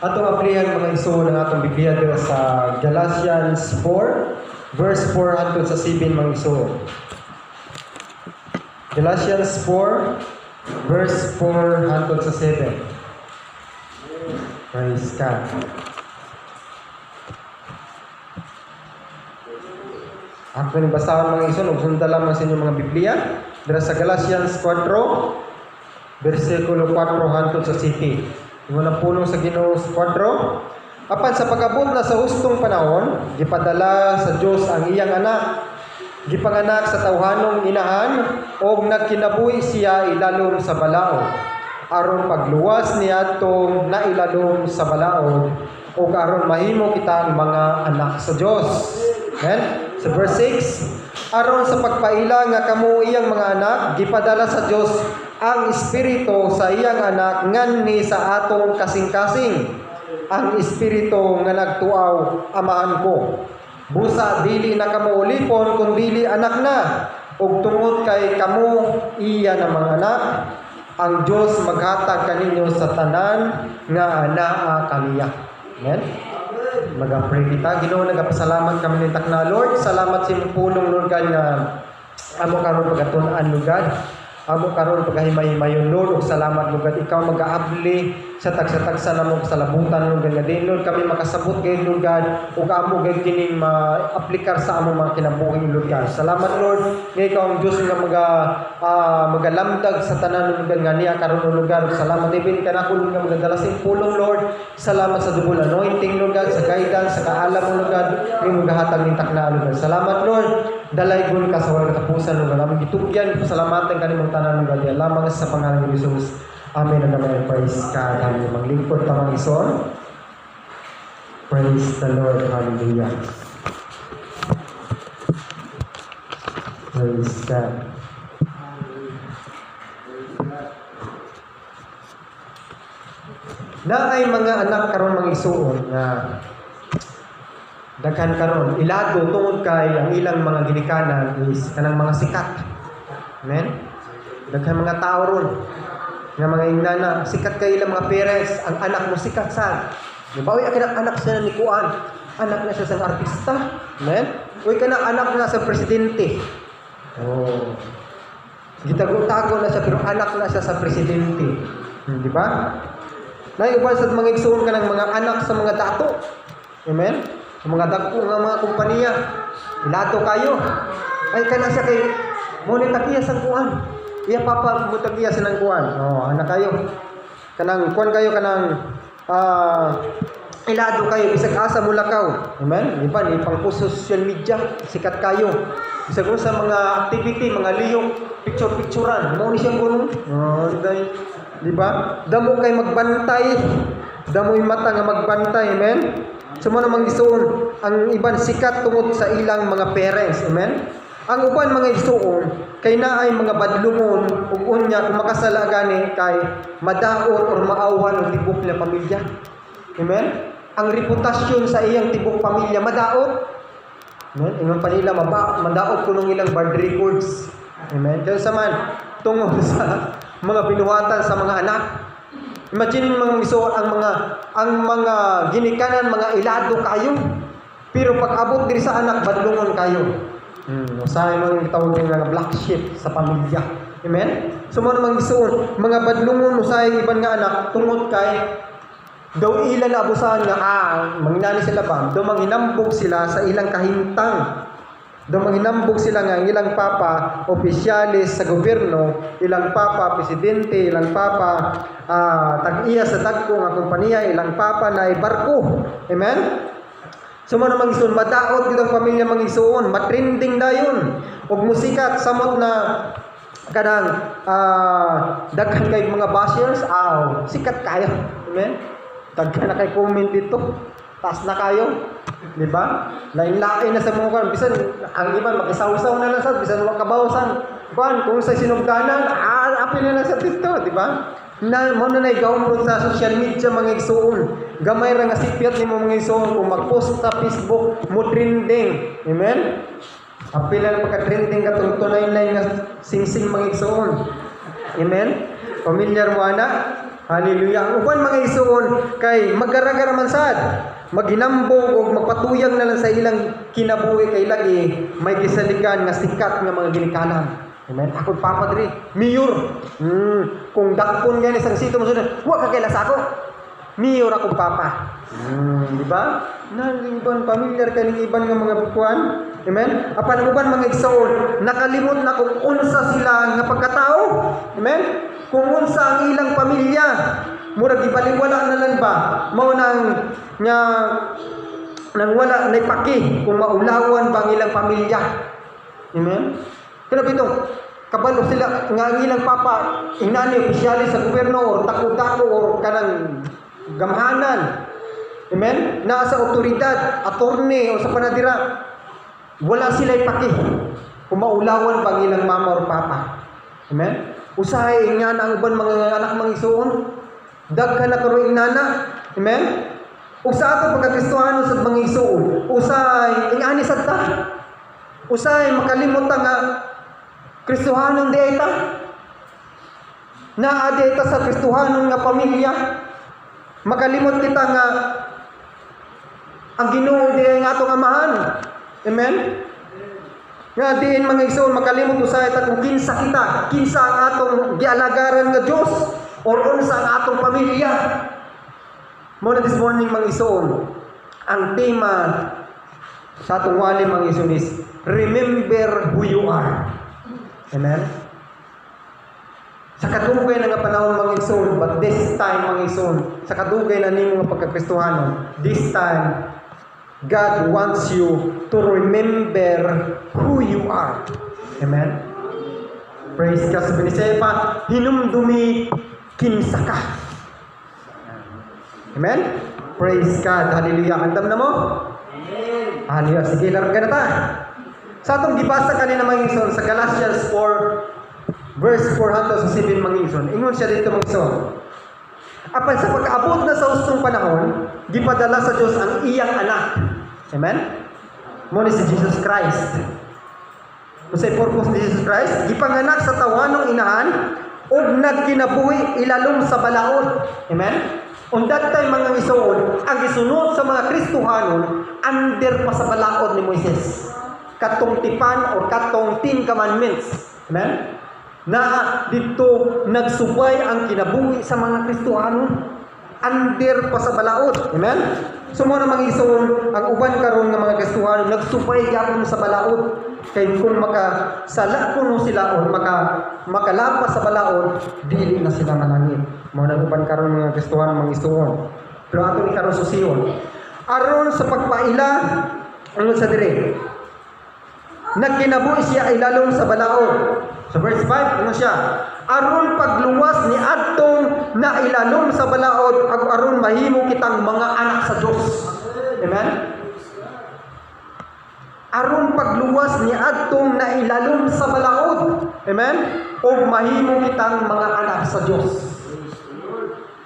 Atong aplihan mga igsoon ng atong Biblia dira sa Galatians 4 verse 4 hangtod sa 7 mga igsoon. Galatians 4 verse 4 hangtod sa 7. Praise God. Ako ni basahan mga igsoon ug sundan lamang sa inyong mga Biblia dira sa Galatians 4 versikulo 4 hangtod sa 7. Ingon ang pulong sa Ginoo sa 4. Apan sa pag-abot na sa hustong panahon, gipadala sa Dios ang iyang anak. Gipanganak sa tawhanong inahan og nagkinabuhi siya ilalom sa balaod. Aron pagluwas niya atong nailalom sa balaod ug aron mahimo kita ang mga anak sa Dios. Amen. Sa verse 6, aron sa pagpaila nga kamo iyang mga anak, gipadala sa Dios ang Espiritu sa iyang anak nganni sa atong kasing-kasing. Ang Espiritu nga nagtuaw, amahan ko. Busa dili na kamo ulipon kun dili anak na. Ug tungod kay kamo iya na mga anak, ang Dios maghatag kaninyo sa tanan nga anaa kaniya. Amen. Mag-pray kita. Ginoo, nagapasalamat kami ni takna Lord. Salamat sa imong pulong Lord God nga amo karon pagatun-an Lord God. Amo karon pagahimay-himayon Lord, ug salamat Lord God, ikaw mag-aabli sa tagsa-tagsa namo sa labutan Lord God. Din Lord kami makasabot gayud Lord God, ug amo gayud kining ma-aplikar sa among mga kinabuhi Lord God. Salamat Lord, nga ikaw ang Dios nga magalamdag sa tanan Lord God nga niya karon Lord God. Salamat din kanako Lord nga magadala sa pulong Lord. Salamat sa double anointing Lord God, sa guidance, sa kaalam mo Lord God, nga magahatag ning takna Lord God. Salamat Lord. Dalaygon ka sa walang katapusan Lord God. Aming gitugyan, pasalamatan kanimong tanan Lord God. Lamang sa pangalan ni Jesus. Amen. And amen. Praise God. Hallelujah. Maglingkod ta mga ison. Praise the Lord. Hallelujah. Praise God. Na ay mga anak karon mga isuon nga daghan karon ilado tungod kay ang ilang mga ginikanan is kanang mga sikat. Amen. Daghan mga tao ron nga mga ingnana sikat kay ilang mga parents, ang anak mo sikat sa. Di ba? Uy, anak siya ni Kuan. Anak na siya sa artista. Amen. Uy, anak na sa presidente. Oh. Gitago-tago na siya pero anak na siya sa presidente. Di ba? Naiuban sa mga igsoon ka ng mga anak sa mga dato. Amen. Sa mga dagko nga mga kompanya, ilato kayo. Ay kana siya kay mo ni tagiya sa kuan. Iya papa mo tagiya sa nang kuan. Oh, anak kayo. Kanang kuan kayo kanang ilado kayo bisag asa mo lakaw. Amen. Di ba ni pang social media sikat kayo. Bisag sa mga activity, mga liyong picture-picturean. Mo ni siyang gunong. Oh, di ba? Damo kay magbantay. Damoy mata nga magbantay. Amen. Sumo namang isuon ang iban sikat tungod sa ilang mga parents. Amen. Ang uban mga isuon kay naay mga badlungon ug unya kung makasala gani kay madaot or maawan ang tibok na pamilya. Amen. Ang reputasyon sa iyang tibok pamilya madaot. Amen. Ingon pa nila madaot kunong ilang bad records. Amen. Kaya saman tungod sa mga binuhatan sa mga anak. Imagine mga iso ang mga ginikanan, mga ilado kayo. Pero pag abot diri sa anak, badlungon kayo. Usahay mo yung tawag ng black sheep sa pamilya. Amen? So mga namang iso, mga badlungon usahay iban nga anak, tungod kay daw ilan na abusahan nga, manginani sila ba? Daw manghinambog sila sa ilang kahintang. Daw manghinambog sila nga ilang papa opisyalis sa gobyerno, ilang papa presidente, ilang papa tag-iya sa dagko nga kompanya, ilang papa na barko. Amen. So mo namang ison madaot gid ang pamilya mang isuon, matrending dayon og musikat samot na kanang daghan kay mga bashers, sikat kayo. Amen. Daghan na kay comment dito. Taas na kayo. Di ba? Lain-lain na sa mga kan. Bisan, ang iban, makisaw-saw na lang sa, bisan wakabawsan. Kung sa sinugdanan, apil na lang sa dito. Di ba? Mo na naigaw sa social media mga igsoon. Gamay ra nga sipiat ni mga igsoon. Kung mag-post sa Facebook, mo trending. Amen? Apil na pagka-trending ka tunay na nga sing-sing mga igsoon. Amen? Pamilyar mo anak? Hallelujah. Ang uban mga igsoon kay magara-gara man sad, maghinambog o magpatuyang na lang sa ilang kinabuhi kay lagi may gisaligan nga sikat nga mga ginikanan. Amen. Ako papadri, mayor. Kung dakpon gani sang sito mo sunod, wa ka kailas ako. Mayor ako papa. Di ba? Naliban familiar ka ning iban nga mga bukuan. Amen. Apan uban mga igsoon, nakalimot na kung unsa sila nga pagkatao. Amen. Kung unsa ang ilang pamilya, murag gibaliwala na lang ba? Mao nang wala na ipaki kung maulawan ba ang ilang pamilya. Amen. Kaya bito, kabalo sila nga ang ilang papa, inani opisyales sa gobyerno or dako-dako or kanang gamhanan. Amen. Naa sa otoridad, attorney o sa panadira, wala sila ipaki kung maulawan ba ang ilang mama or papa. Amen. Usahay nga na ang uban mga anak mga igsoon. Daghan na karoy inana. Amen. Usa ato pagkakristohano sa mga igsoon. Usahay ingani sad ta. Usahay makalimot ta nga kristohanon di ay ta. Naa di ay ta sa kristohanon nga pamilya. Makalimot kita nga ang Ginoo di ay nga atong amahan. Amen. Nga diin mga igsoon makalimot usahay ta kung kinsa kita, kinsa ang atong gialagaran nga Dios or unsa ang atong pamilya. Muna this morning mga igsoon, ang tema sa atong wali mga igsoon is remember who you are. Amen. Sa kadugay na nga panahon mga igsoon, but this time mga igsoon, sa kadugay na nimo nga pagkakristohanon, this time God wants you to remember who you are. Amen? Praise God. Sabi ni Sepa, hinumdumi kinsa ka. Amen? Praise God. Hallelujah. Andam na mo? Amen. Hallelujah. Sige, larga na ta. Sa atong gibasa kanina mga igsoon, sa Galatians 4, verse 407 mga igsoon. Ingon siya dito mga igsoon. Apan sa pag-abot na sa hustong panahon, gipadala sa Diyos ang iyang anak. Amen? Muna si Jesus Christ. Kung sa'y purpose ni Jesus Christ, gipanganak sa tawanong inahan, o nagkinabuhi ilalom sa balaod. Amen? On that time mga igsoon, ang gisunod sa mga Kristohanon, under pa sa balaod ni Moises. Katong tipan o katong 10 commandments. Amen? Na dito nagsubay ang kinabuhi sa mga Kristohanon under pa sa balaod. Amen? So mo na mga igsoon, ang uban karon nga mga Kristohanon nagsubay gyapon sa balaod. Kay kung makasala kuno sila o makalapas sa balaod, dili na sila manangit. Mo na uban karon mga Kristohanon mga igsoon. Pero ato ni karon susiyon. Aron sa pagpaila ano sa dire. Nagkinabuhi siya ilalom sa balaod. So verse 5, ano siya? Aron pagluwas ni adtong na ilalom sa balaod, aron mahimo kitang mga anak sa Dios. Amen? Aron pagluwas ni adtong na ilalom sa balaod. Amen? O mahimo kitang mga anak sa Dios.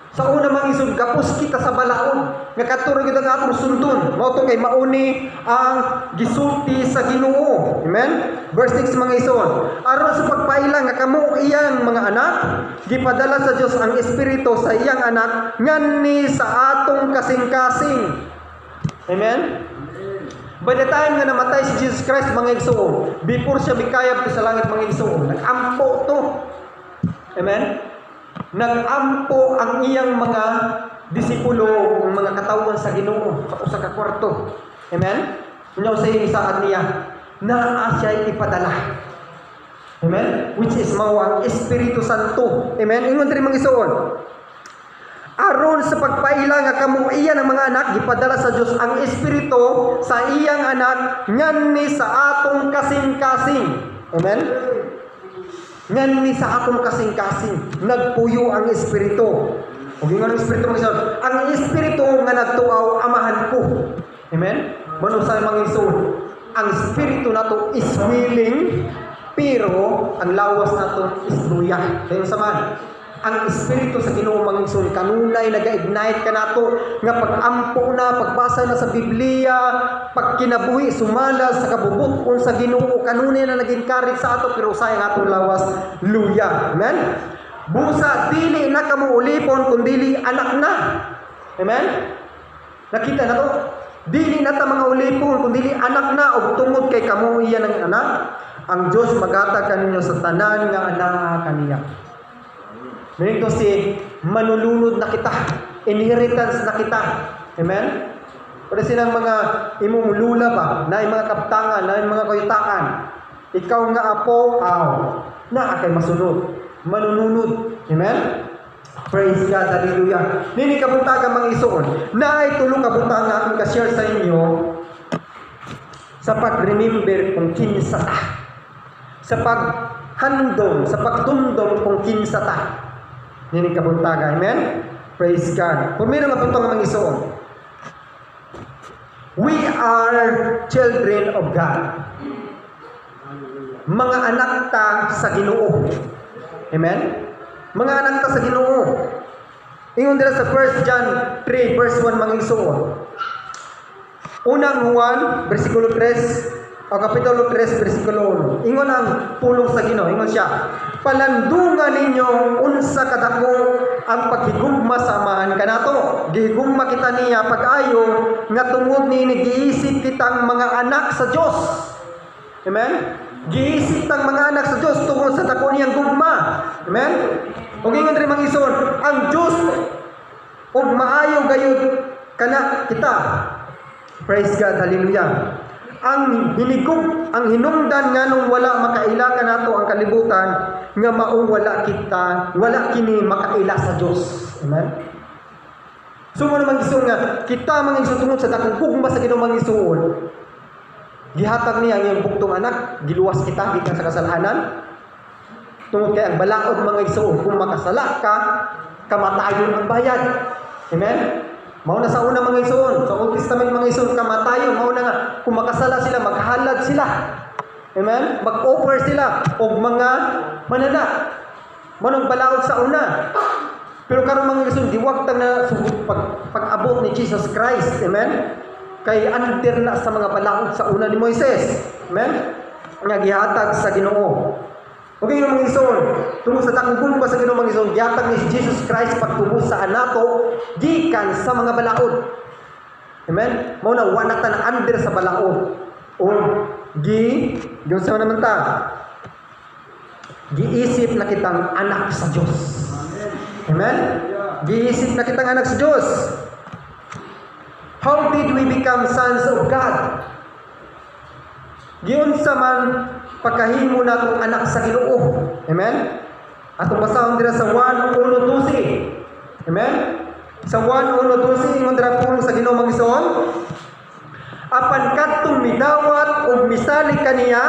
Sa una mga isod, kapos kita sa balaod. Nga katuro kita nga atong sundon. Mao to kay mauni ang gisulti sa Ginoo. Amen? Verse 6 mga isod. Aron sa pagpaila nga kamo iyang mga anak, gipadala sa Dios ang Espiritu sa iyang anak nganni sa atong kasing-kasing. Amen? By the time nga namatay si Jesus Christ mga igsoon, before siya mikayab sa langit mga igsoon, nag-ampo to. Amen? Nag-ampo ang iyang mga disipulo, ang mga katawan sa Ginoo sa usa ka kwarto. Amen? Unyaw sa isaad niya na siya ipadala. Amen? Which is mao Espiritu Santo. Amen? Ingon diri mga igsoon. Aron sa pagpaila nga kamo iya ng mga anak, gipadala sa Dios ang Espiritu sa iyang anak nganni sa atong kasing-kasing. Amen? Nganni sa atong kasing-kasing nagpuyo ang Espiritu. O gingon ang Espiritu mga igsoon, ang Espiritu nga nagtuaw amahan ko. Amen? Mano sa mga igsoon, ang Espiritu nato is willing, pero ang lawas nato is luya. Dayon sa man, ang Espiritu sa Ginoo mga igsoon kanunay naga-ignite ka nato nga pag-ampo na, pagbasa na sa Biblia, pagkinabuhi sumalas sa kabubuton sa Ginoo, kanunay na nag-encourage sa ato pero sayang atong lawas luya. Amen? Busa dili na kamo ulipon kun dili anak na. Amen? Nakita na to? Dili na ta mga ulipon kun dili anak na og tungod kay kamo iya ng anak. Ang Dios maghatag kaninyo sa tanan nga anak kaniya. Meaning to si manulunod na kita, inheritance na kita. Amen? Para silang mga imong lula ba, na mga kaptangan, na mga kuyutaan. Ikaw nga apo, na kay masunod. Manununod. Amen? Praise God, hallelujah. Nini kabuntagan mga isuon. Na ay tulong kabuntagan na akong ka-share sa inyo sa pag-remember kung kinsa ta. Sa paghandom, sa pagtumdom kung kinsa ta. Nini kabuntagan. Amen? Praise God. Kung meron nga puntong mga isuon. We are children of God. Mga anak ta sa Ginoo. Amen? Mga anak ta sa Ginoo. Ingon dira sa 1 John 3 verse 1 mga isuon. Unang Juan bersikulo 3 o kapitulo 3 bersikulo 1. Ingon ang pulong sa Ginoo. Ingon siya, palandungan ninyo unsa kadako ang paghigugma sa amahan kanato. Gihigugma kita niya pag-ayo nga tungod ni giisip kitang mga anak sa Dios. Amen? Giisip tang mga anak sa Dios tungod sa dako niyang gugma. Amen? Ug ingon diri mga ison, ang Dios ug maayo gayud kana kita. Praise God, hallelujah. Ang hinungdan nganong wala makaila kanato ang kalibutan nga mao wala kini makaila sa Dios. Amen. So mo naman isuon nga kita mga isuon tungod sa dakong gugma sa Ginoo mga isuon. Gihatag niya ang iyang buktong anak, giluwas kita gikan sa kasalanan. Tungod kay ang balaod mga isuon kung makasala ka, kamatayon ang bayad. Amen. Mao na sa una mga isuon, sa Old Testament mga isuon kamatayon, mao na nga kung makasala sila maghalad sila. Amen? Mag-offer sila og mga manana. Manong balaod sa una. Pero karon mga isuon diwagtang na pag-abot ni Jesus Christ. Amen? Kay under na sa mga balaod sa una ni Moises. Amen? Nga gihatag sa Ginoo. Okay yung mga ison, tungkol sa takong sa Ginoo mga ison, gihatag ni Jesus Christ pagtubos sa anato, gikan sa mga balaod. Amen? Mao na wala ta na under sa balaod. O yung sa naman ta, giisip na kitang anak sa Dios. Amen? Giisip na kitang anak sa Dios. How did we become sons of God? Giunsa man pagkahimo natong anak sa Ginoo. Amen? Atong basahon dira sa 1:1-12. Amen? Sa 1:1-12 ingon dira puno sa Ginoo mag-ison. Apan kadtong midawat ug misali kaniya,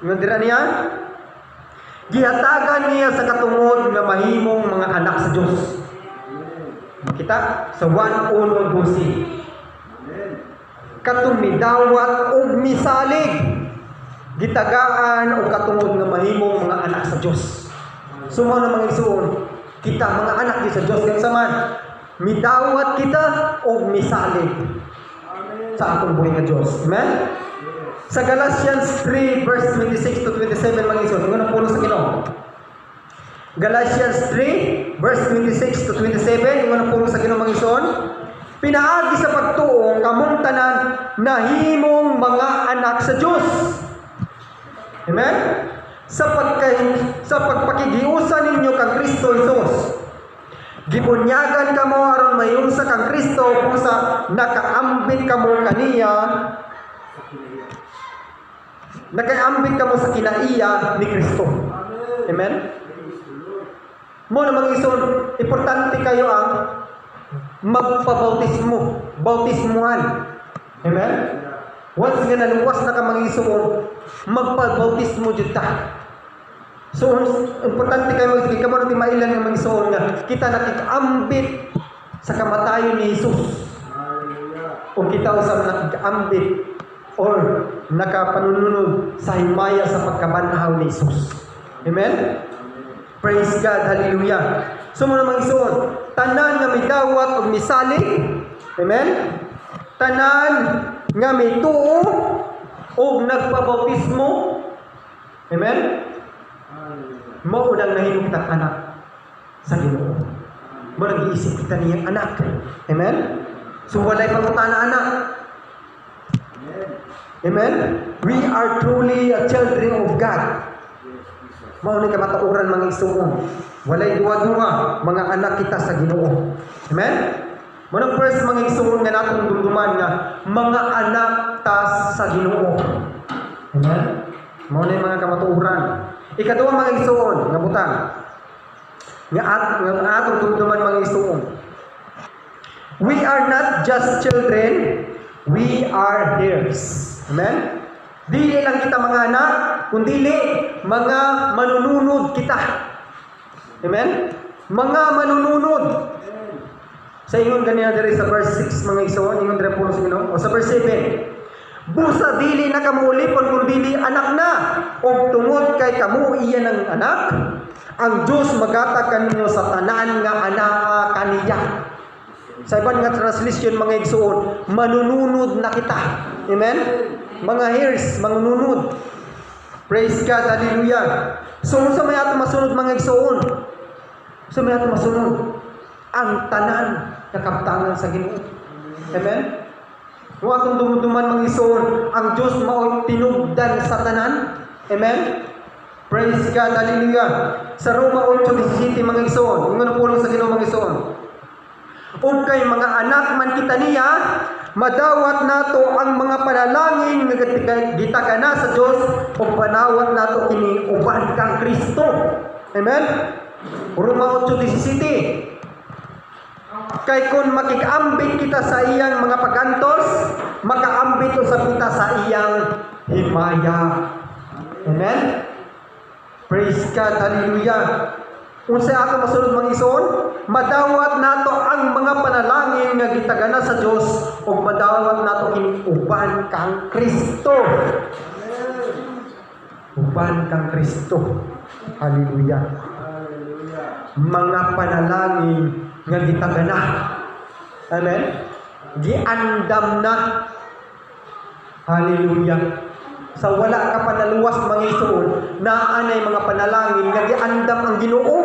ingon dira niya, gihatagan niya sa katungod nga mahimong mga anak sa Dios. Kita sa 1:1-12. Katong midawat ug misalig gitagaan o katungod nga mahimong mga anak sa Dios. Sumo na mga isuon, kita mga anak di sa Dios kang saman. Midawat kita o misalig sa atong buhay nga Dios. Amen? Sa Galatians 3 verse 26-27 mga isuon, ingon ang puno sa Ginoo. Galatians 3 verse 26-27, ingon ang puno sa Ginoo mga isuon. Pinaagi sa pagtuo kamong tanan nahimong mga anak sa Dios. Amen? Sa pagpakigiusa ninyo kang Kristo Jesus. Gibunyagan kamo aron mayunsa kang Kristo kung sa nakaambit kamo kaniya. Nakaambit kamo sa kinaiya ni Kristo. Amen? Mo na mga ison, importante kayo ang magpabautismo, bautismuhan. Amen? Once nga naluwas na ka mga isuon, magpabautismo jud ta. So, importante kayo magiging kamo natin mailan ng mga isuon nga kita nakikambit sa kamatayon ni Jesus. O kita usap nakikambit or nakapanununod sa himaya sa pagkabanhaw ni Jesus. Amen? Praise God, hallelujah. So, mo namang isuon, tanan nga midawat o misalig. Amen? Tanan nga may tuo o nagpabautismo. Amen? Mao nang nahimong kitang anak. sa Ginoo. Mo nag-iisip kita niyang anak. Amen? So walay pangutana anak. Amen? We are truly a children of God. Mao ni kamatauran mga igsoon. Walay duwa-duwa mga anak kita sa Ginoo. Amen? Mao first mga igsoon nga natong dumduman nga mga anak ta sa Ginoo. Amen? Mao ni mga kamatauran. Ikaduha mga igsoon nga butang. Nga atong dumduman mga igsoon. We are not just children, we are heirs. Amen? Dili lang kita mga anak, kundi mga manununod kita. Amen? Mga manununod. Sa ingon ganyan diri sa verse 6 mga igsoon, ingon diri po sa Ginoo o sa verse 7. Busa dili na kamo ulipon kun dili anak na, og tungod kay kamo iya ng anak, ang Dios magatag kaninyo sa tanan nga anak kaniya. Sa ibang nga translation mga igsoon, manununod na kita. Amen? Mga heirs, manununod. Praise God, hallelujah. So, sa may ato masunod mga igsoon, sa may ato masunod, ang tanan na kaptangan sa Ginoo. Amen? Kung atong dumuduman mga igsoon, ang Diyos mao tinugdan sa tanan. Amen? Praise God, hallelujah. Sa Roma 8:17 mga igsoon, ingon po sa Ginoo mga igsoon. O kay mga anak man kita niya, madawat nato ang mga panalangin nga gitagana sa Dios o panawat nato kini uban kang Kristo. Amen? Roma 8:17. Kay kun makikambit kita sa iyang mga pagantos, makaambit usab kita sa iyang himaya. Amen? Praise God, hallelujah. Unsa ato masulod mga igsoon, madawat nato ang mga panalangin nga gitagana sa Dios ug madawat nato kini uban kang Kristo. Uban kang Kristo. Hallelujah. Mga panalangin nga gitagana. Amen. Giandam na. Hallelujah. Sa wala ka panaluwas mga igsoon, naanay mga panalangin nga giandam ang Ginoo.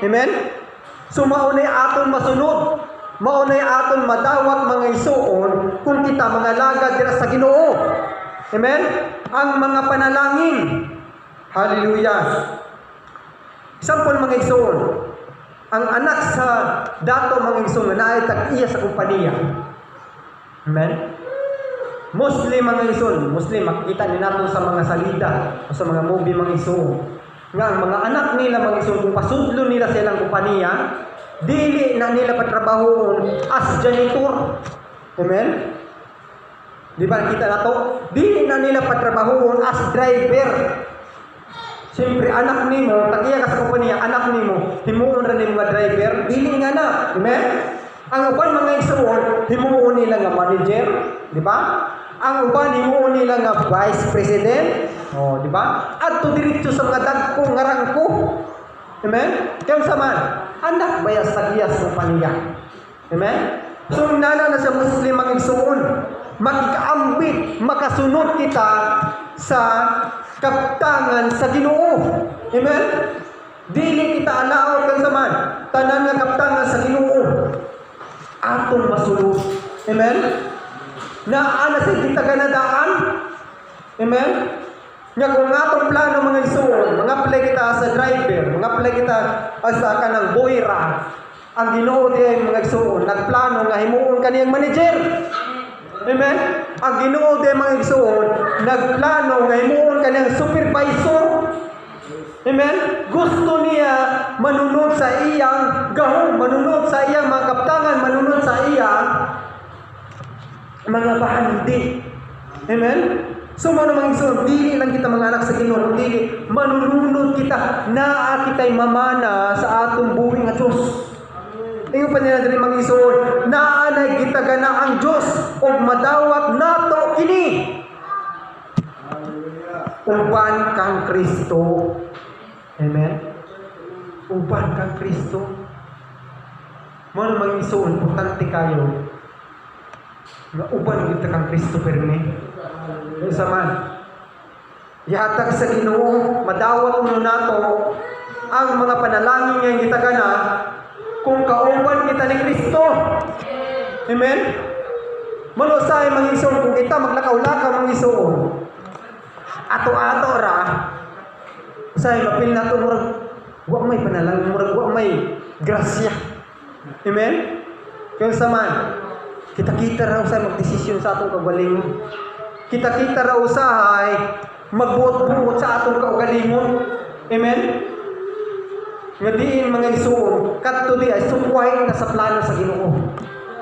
Amen? So maunay aton masunod, maunay aton madawat mga igsoon kung kita mga lagad dira sa Ginoo. Amen? Ang mga panalangin. Hallelujah. Example mga igsoon, ang anak sa dato mga igsoon nga naay tag-iya sa kompanya. Amen? Muslim mga igsoon, Muslim, makikita ni nato sa mga salida o sa mga movie mga igsoon. Nga ang mga anak nila mga igsoon, kung pasudlo nila sa ilang kompanya, dili na nila patrabahoon as janitor. Amen? Di ba kita na to? Dili na nila patrabahoon as driver. Siyempre, anak nimo, tagiya ka sa kompanya, anak nimo, himuon ra ni mga driver, dili nga na. Amen? Ang uban mga igsoon, himuon nila nga manager, di ba? Ang uban himuon nila nga vice president, oh, di ba? Adto diretso sa mga dagko nga rangko. Amen? Kaya sa man, anak bayas sa giyas ng paniya. Amen? So nana na sa Muslim mga igsoon, makikaambit, makasunod kita sa kaptangan sa Ginoo. Amen? Dili kita alaot kang saman, tanan nga kaptangan sa Ginoo. Atong masulod. Amen? Naana sa kita ganadaan. Amen? Nga kung atong plano mga igsoon, mga play kita sa driver, mga play kita sa kanang boyra, ang Ginoo diay mga igsoon, nagplano nga himuon kaniyang manager. Amen? Ang Ginoo diay mga igsoon, nagplano nga himuon kaniyang supervisor. Amen? Gusto niya manunod sa iyang gahom, manunod sa iyang mga kaptangan, manunod sa iyang mga bahandi. Amen? So, mga igsoon, dili lang kita mga anak sa Ginoo, dili manununod kita, naa kita'y mamana sa atong buhi nga Diyos. Ingon pa nila diri mga igsoon, naanay gitagana ang Diyos o madawat nato kini. Uban kang Kristo. Amen? Uban kang Kristo. Mga igsoon, importante kayo nga uban kita kang Kristo perme. Sa man, ihatag sa Ginoo, madawat mo nato ang mga panalangin nga kita gana kung kauban kita ni Kristo. Amen? Manusay mga igsoon, kung kita maglakaw-lakaw mga igsoon, ato-ato ra, say mapil na ito, murag, wa may panalangin, murag, wa may grasya. Amen? Kaya saman, kita-kita raw sa magdesisyon sa atong kagalingon. Kita-kita raw usahay magbuot-buot sa atong kaugalingon. Amen? Nga diin mga igsoon, kadto di ay sukway na sa plano sa Ginoo.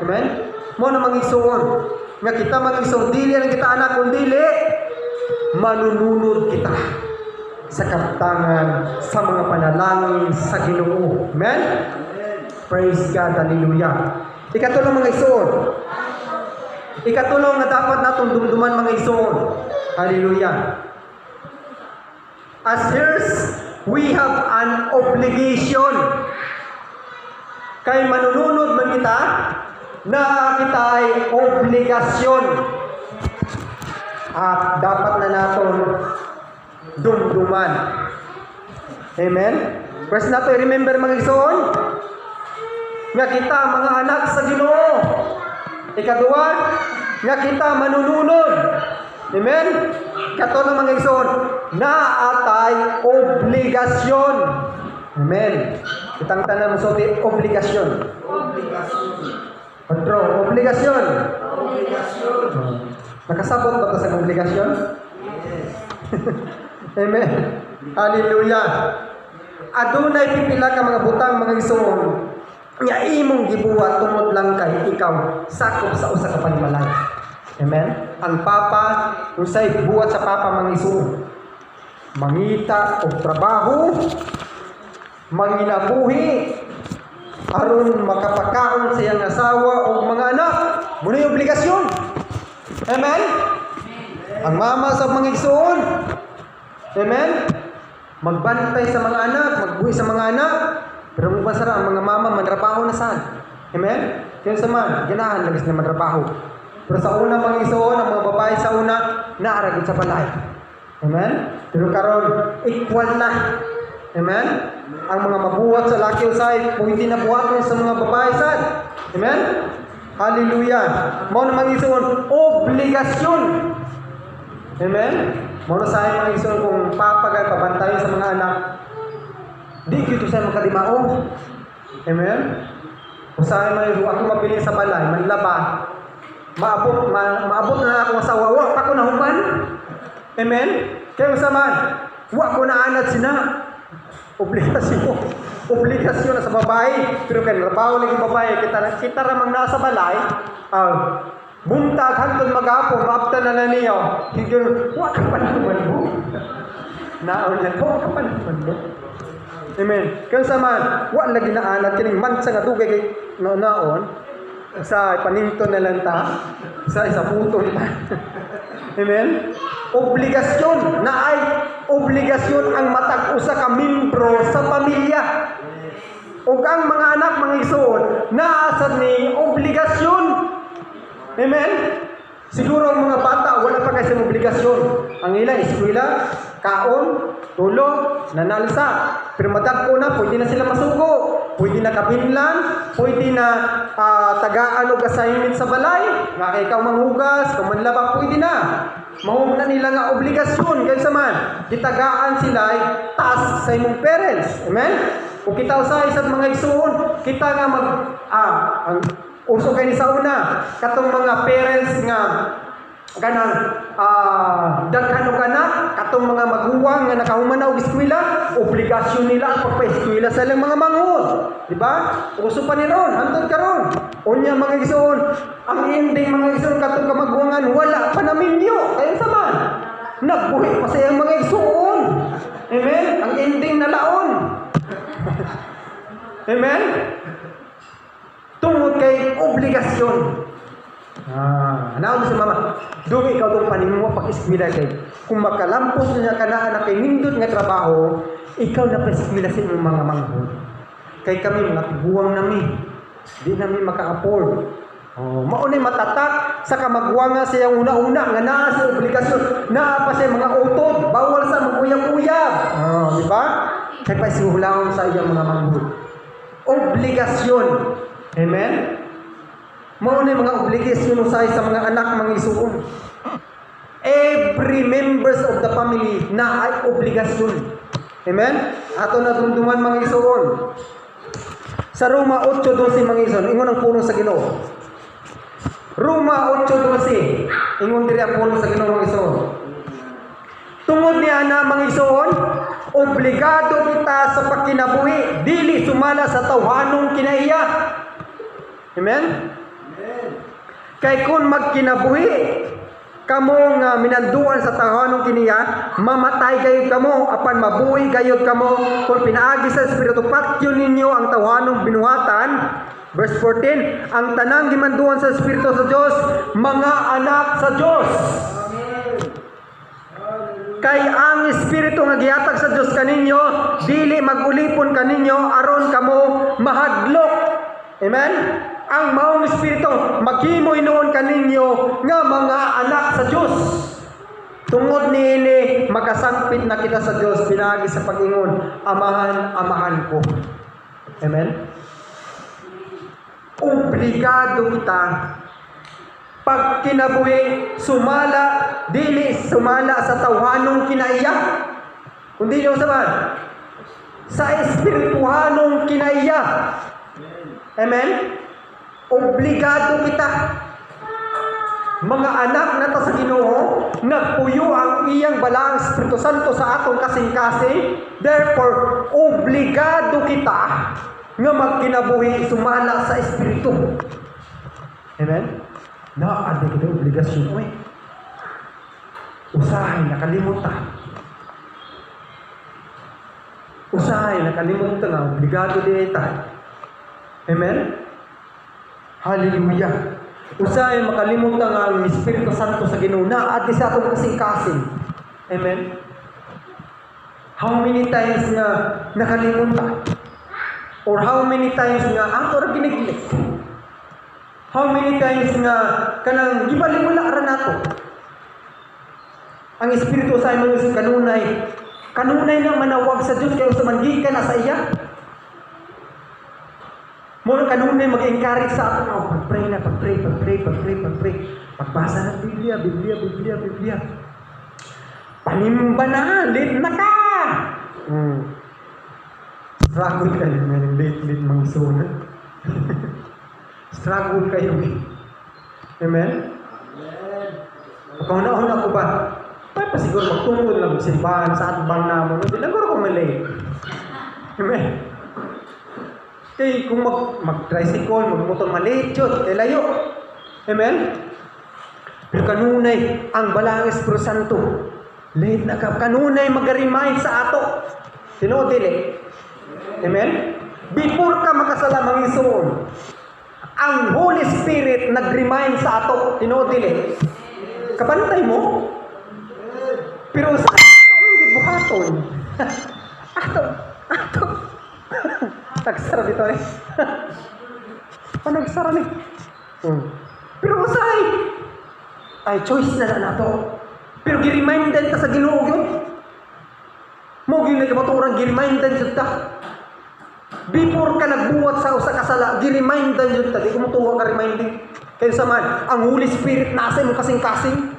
Amen? Mo na mga igsoon, nga kita mga igsoon, dili lang kita anak kung dili manununod kita sa kaptangan sa mga panalangin sa Ginoo. Amen? Praise God, hallelujah. Ikatulong mga igsoon. Ikatulong na dapat natong dumduman mga igsoon. Hallelujah. As heirs, we have an obligation. Kay manununod man kita, na kita ay obligasyon. At dapat na naton dumduman. Amen? First nato remember mga igsoon, nga kita mga anak sa Ginoo. Ikaduha, nga kita manununod. Amen? Katulong mga igsoon, na atay obligasyon. Amen. Kitang tanan mo sa obligasyon. Patro, obligasyon. Nakasabot ba ito sa obligasyon? Amen. Hallelujah. Adunay pipila ka mga butang mga igsoon, nga imong gibuhat tungod lang kay ikaw sakop sa usa ka panimalay. Amen. Ang papa usay buhat sa papa mga igsoon, mangita og trabaho, manginabuhi aron makapakaon sa iyang asawa o mga anak. Muna yung obligasyon. Amen. Ang mama sa mga igsoon, amen, magbantay sa mga anak, magbuhi sa mga anak. Pero kung basara, ang mga mama manrabaho na saan? Amen? Kaya sa man, ganahan lagis na manrabaho. Pero sa una mga igsoon, ang mga babae sa una, naaragod sa balay. Amen? Pero karon equal na. Amen? Ang mga mabuhat sa laki usay, pwede na buhaton sa mga babae saan? Amen? Hallelujah. Mao na mga igsoon, obligasyon. Amen? Mao na sa mga igsoon kung papagay pabantayan sa mga anak, di kito sa makadimao. Amen? Usahay may ako mapili sa balay, manlaba, maabot na akong asawa, wa pa ko nahuman. Amen? Kaya usaman, wa ko na anad sina. Obligasyon na sa babae. Pero kaya trabaho ng babae, kita ramang nasa balay, buntag hangtod mag-apong, maapta na niyo. Hinggang, wa ka pa naman mo. Naon lang, wa ka pa naman mo. Amen. Kaya sa man, wa lagi na anak kining mansa nga dugay kay naon sa paninton na lang ta sa isa puto ta. Amen. Obligasyon na ay obligasyon ang matag usa ka membro sa pamilya. Ug ang mga anak mga igsoon naa sa ni obligasyon. Amen. Siguro ang mga bata wala pa kasi obligasyon. Ang ila eskwela, kaon, tulog, nanalsa. Pero madagko na, pwede na sila masuko, pwede na kabinlan, pwede na tagaan o assignment sa balay, nga ikaw manghugas, kung manlaba, pwede na. Mahum na nila nga obligasyon, kaya man, gitagaan sila ay task sa imong parents. Amen? Kung kita usay sa mga igsoon, kita nga ang uso kayo ni sa una, katong mga parents nga ganang daghan og anak, katong mga maguwang nga nakahuman na og eskwela, obligasyon nila ang pagpa-eskwela sa ilang mga manghod. Di ba? Uso pa ni ron, hantod karon. Unya mga igsoon, ang ending mga igsoon katong kamaguwangan wala pa na minyo. Kaya sa man, nagbuhi pa sa iyang mga igsoon. Amen? Ang ending na laon. Amen? Tungod kay obligasyon. Naon sa mama, dumi ikaw itong paningwa pag-eskwila kay. Kung makalampos niya ka na kay nindot nga trabaho, ikaw na pa-eskwila sa inyong mga manghod. Kay kami, mga tiguang nami, di namin maka-afford. Maunay matatak sa kamagwanga sa iyang una-una nga naa sa obligasyon, naa pa sa mga utod, bawal sa mag-uyab-uyab. Di ba? kay paisihulahon sa iyang mga manghud. Obligasyon. Amen? Mao ni mga obligasyon usay sa mga anak mga isuon. Every members of the family na ay obligasyon. Amen? Ato na dumduman mga isuon. Sa Roma 8:12 mga isuon, ingon ang puno sa Ginoo. Roma 8:12, ingon diri ang puno sa Ginoo mga isuon. Tungod niya na mga isuon, obligado kita sa pagkinabuhi, dili sumala sa tawhanong kinaiya. Amen? Kay kung magkinabuhi kamo nga minanduan sa tawhanong kiniya, mamatay gayud kamo apan mabuhi gayud kamo kung pinaagi sa Espiritu patyon ninyo ang tawhanong binuhatan. Verse 14, ang tanang gimanduan sa Espiritu sa Dios, mga anak sa Dios. Kay ang Espiritu nga gihatag sa Dios kaninyo, dili magulipon kaninyo aron kamo mahadlok. Amen? Ang maong Espiritu maghimo hinuon kaninyo nga mga anak sa Dios. Tungod niini makasangpit na kita sa Dios pinaagi sa pag-ingon, amahan ko. Amen? Obligado kita pag kinabuhi sumala, dili sumala sa tawhanong kinaiya, kundi yung saban sa espirituhanong kinaiya. Amen? Obligado kita. Mga anak na ta sa Ginoo, nagpuyo ang iyang balaang Espiritu Santo sa atong kasing-kasing. Therefore, obligado kita nga magkinabuhi sumala sa Espiritu. Amen? Naadi kita obligasyon. Uy, usahay nakalimutan. Usahay nakalimutan na obligado di ita. Amen? Hallelujah. Usahay makalimutan nga ang Espiritu Santo sa Ginoo na adi sa atong kasing-kasing. Amen? How many times nga nakalimutan? Or how many times nga ato ra giniglek? How many times nga kanang gibaliwala ra nato? Ang Espiritu sa imong kanunay na manawag sa Dios kayo sa mangikan na sa iya. Mo kanunay mag-encourage sa ato, pag-pray. Pagbasa ng Biblia. Panimbanalin na ka! Struggle kayo ng late mga sunan. Struggle kayo. Amen? Pagkauna-una ko ba? Ay pa siguro magtungkol lang simbahan sa atbang namon. Hindi lang ko malay. Amen? Kaya kung mag-tricycle, mag-motor, maliit yun, layo. Amen? Pero kanunay, ang balaang Espiritu Santo, late na ka, kanunay mag-remind sa ato. Sino dili? Amen? Before ka makasalamang isuon, ang Holy Spirit nag-remind sa ato. Sino dili? Kabantay mo? Pero sa hindi buhaton. Ato. Nagsara dito eh. Nagsara ni. Pero usay. Ay, choice na nato. Pero gi-remindan ta sa Ginoo yun. Mo gyud nagkabaturan gi-remindan jud ta. Before ka nagbuhat sa usa ka sala, gi-remindan jud ta. Di ko mutuwa ka reminding. Kaya sa man, ang Holy Spirit nasa mo kasing-kasing.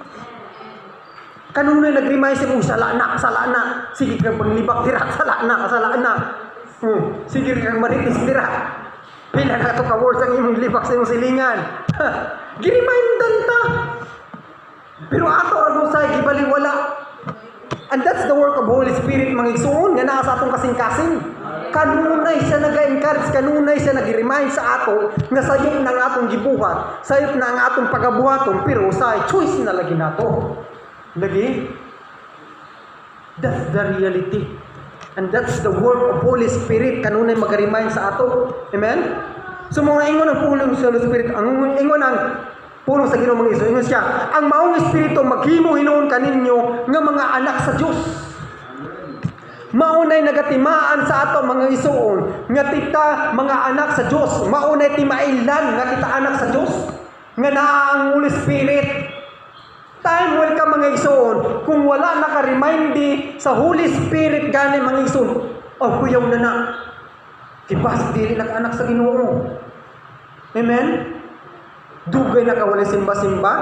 Kanunay nag-remind sa mo, sala na. Sige kang panglibak dira, sala na. Sige kang maritis dira. Pila na ito ka-words ang imong libak sa imong silingan. Gi-remindan ta. Pero ato ang usay, gibaliwala. And that's the work of Holy Spirit, mga igsuon, nga naa sa atong kasing-kasing. Kanunay siya nag-encourage, kanunay siya nag-remind sa ato, nga sayop na ang atong gibuhat, sayop na ang atong pagabuhaton, pero usay, choice na lagi nato. Lagi? That's the reality. And that's the work of Holy Spirit, kanunay mag-remind sa ato. Amen? So mga ingon ang pulong sa Holy Spirit, ang ingon ang pulong sa Ginoo mga iso, ingon siya, ang maong Espiritu maghimo hinuon kaninyo nga mga anak sa Dios. Maunay nagatimaan sa ato mga isuon, nga kita mga anak sa Dios. Maunay timailan nga kita anak sa Dios. Nga naa ang Holy Spirit. Time welcome mga isuon, kung wala naka-remind sa Holy Spirit gani mga isuon, O kuyaw na na. Kibas dili nag-anak sa Ginoo. Amen? Dugay na kawalay simba-simba,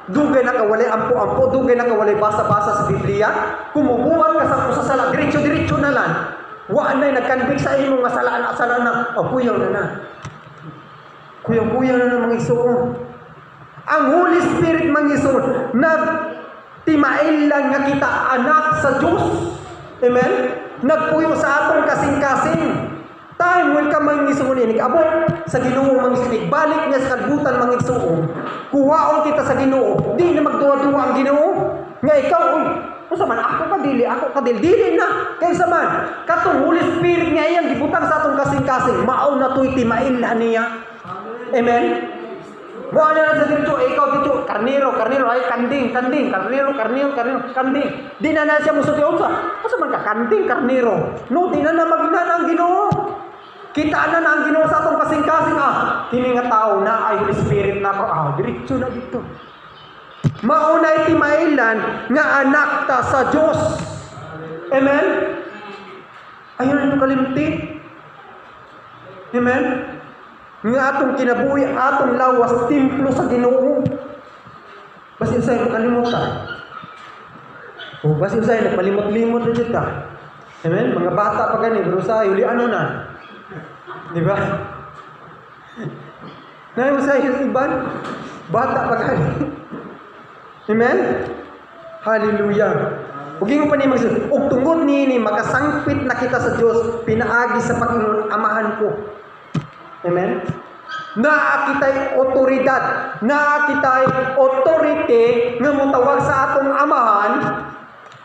dugay na kawalay ampo-ampo, dugay na kawalay basa-basa sa Biblia. Kumubuhat ka sa kusasala, diretso-diretso na lang. Wa na'y nagkanbik sa imo nga salaan na. O kuyaw na na. Kuyaw-kuyaw na ng mga isuon. Ang Holy Spirit mga isuon, nagtimail lang nga kita anak sa Diyos. Amen? Nagpuyo sa atong kasing-kasing. Time will come mga isuon ini abot sa Ginoo mga isuon. Balik niya sa kalbutan mga isuon. Kuwaon kita sa Ginoo. Di na magduwa-duwa ang Ginoo. Nga ikaw, unsa man ako kadili na. Kaysa man, katong Holy Spirit nga iyang gibutang sa atong kasing-kasing, mao na tuy timail na niya. Amen. Mo ana sa dito, ikaw dito, karnero, ay kanding, karnero, kanding. Di na siya musuti unsa. Asa man ka kanding, karnero? No, di na magina ang Ginoo. Kita na ang Ginoo sa atong kasing-kasing kini nga tao na ay Holy Spirit na ko, diretso na dito. Maunay timailan nga anak ta sa Dios. Amen. Ayun ang kalimti. Amen. Nga atong kinabuhi, atong lawas, templo sa Ginoo. Basin sa'yo, makalimutan. Basin sa'yo, nagpalimot-limot na dito. Amen? Mga bata pa gani, pero sa'yo, ano na? Diba? Ngayon mo sa'yo, iban, bata pa gani. Amen? Hallelujah. Huwag mo pa niya magsabi, ug tungod ni makasangpit na kita sa Diyos, pinaagi sa Panginoon, amahan ko. Amen? Naakitay otoridad, naakitay authority nga mutawag sa atong amahan,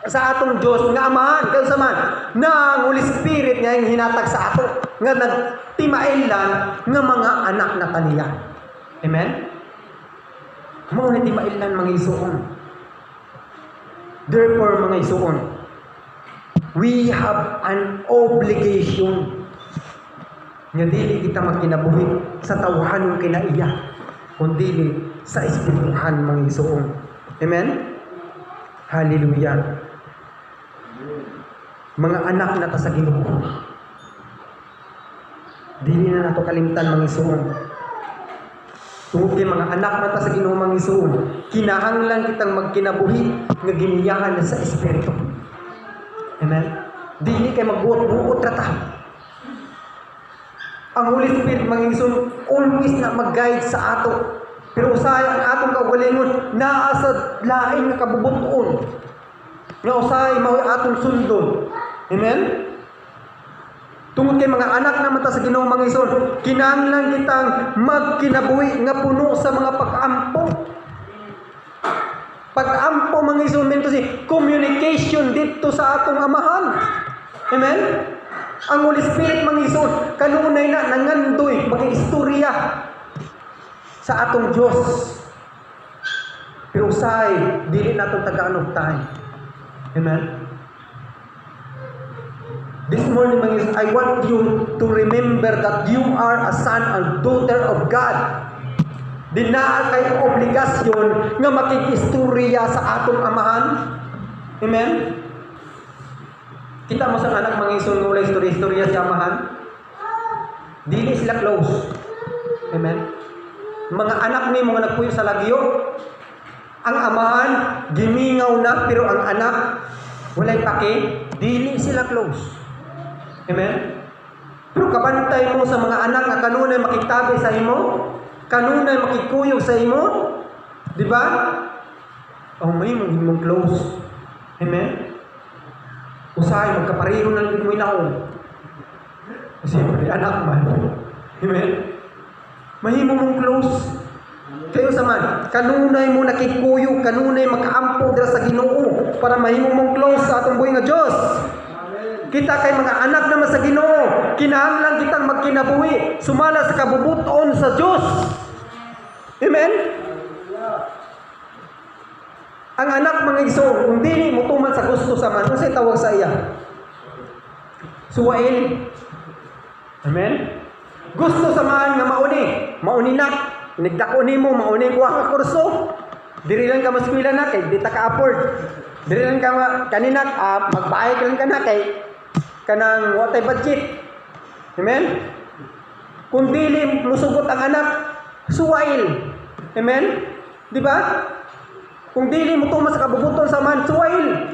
sa atong Diyos nga amahan, kaya sa man, na ang Holy Spirit nga yung hinatag sa ato, nga nagtimailan nga mga anak na kaniya. Amen? Mo na timailan mga isuon. Therefore, mga isuon, we have an obligation nga dili kita magkinabuhi sa tawhan ng kinaiya, kundi sa espirituhan mga isuon. Amen? Hallelujah. Mga anak na ta sa Ginoo. Dili na nato kalimtan mga isuon. Tungod kay mga anak na ta sa Ginoo mga isuon, kinahanglan kitang magkinabuhi nga giniyahan na sa espiritu. Amen? Dili kay magbuot-buot ra ta. Ang Holy Spirit mga isuon always na mag-guide sa ato. Pero usahay ang atong kaugalingon naa sa lain nga kabubuton. Nga usahay mao atong sundon. Amen? Tungod kay mga anak naman ta sa Ginoo mga isuon, kinahanglan kitang magkinabuhi nga puno sa mga pag-ampo. Pag-ampo mga isuon mento si communication dito sa atong amahan. Amen? Ang Holy Spirit mga isuon kanunay na nangandoy mag-istorya sa atong Dios. Pero usahay dili naton taga-anugtahan. Amen? This morning, I want you to remember that you are a son and daughter of God. Di naa kay obligasyon nga makikistorya sa atong amahan. Amen? Kita mo sa anak mga isuon nga walay istorya sa amahan. Dili sila close. Amen? Mga anak ni mga nagpuyo sa lagyo. Ang amahan gimingaw na pero ang anak walay pake, dili sila close. Amen? Pero kabantay mo sa mga anak na kanunay makitabi sa imo, kanunay makikuyog sa imo, di ba? May mong close. Amen? Usahay, magkapareho na lang mo inaon. Siyempre, anak man. Amen? Mahimo mong close. Kayo sa man, kanunay mo nakikuyog, kanunay makaampo dira sa Ginoo para mahimo mong close sa atong buhay nga Diyos. Kita kay mga anak naman sa Ginoo, kinahanglan kitang magkinabuhi, sumala sa kabubuton sa Diyos. Amen? Ang anak mga igsoon, kung dili mo tuman sa gusto sa man, unsay tawag sa iya? Suwail. Amen? Gusto sa man nga mauni na, nagdako nimo mauni kuha ka kurso. Diri lang ka maskwela na kay di ta ka afford. Diri lang ka kanina magbayad lang ka na kay kanang watay budget. Amen? Kung dili musugot ang anak, suwail. Amen? Di ba? Kung dili mo tumas sa kabubuton sa man, suwail.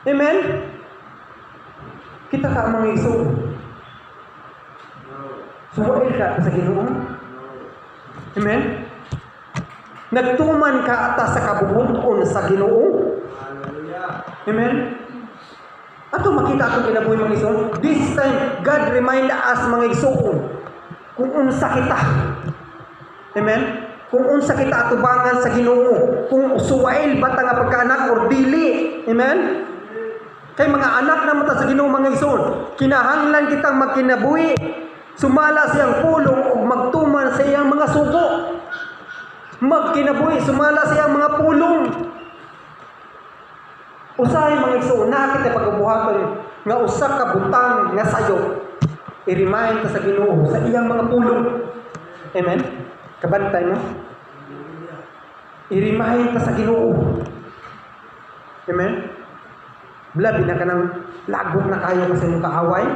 Amen? Kita ka mga iso. Suwail ka sa Ginoo. Amen? Nagtuman ka atas sa kabubuton sa Ginoo. Amen? Ato makita atong kinabuhi mga igsoon. This time, God remind us mga igsoon kung unsa kita. Amen? Kung unsa kita atubangan sa Ginoo. Kung suwail ba ta nga pagkaanak or dili. Amen? Kay mga anak na mata sa Ginoo mga igsoon, kinahanglan kitang magkinabuhi. Sumala siyang pulong o magtuman sa iyang mga sugo. Magkinabuhi, sumala sa iyang mga pulong. Usahay mga igsoon, nakita pagbuhaton nga usa ka butang nga sayo. I-remind ka sa Ginoo sa iyang mga pulong. Amen? Kabantay mo? I-remind ka sa Ginoo. Amen? Blabi na ka ng lagok na kayo kasi mong kaaway.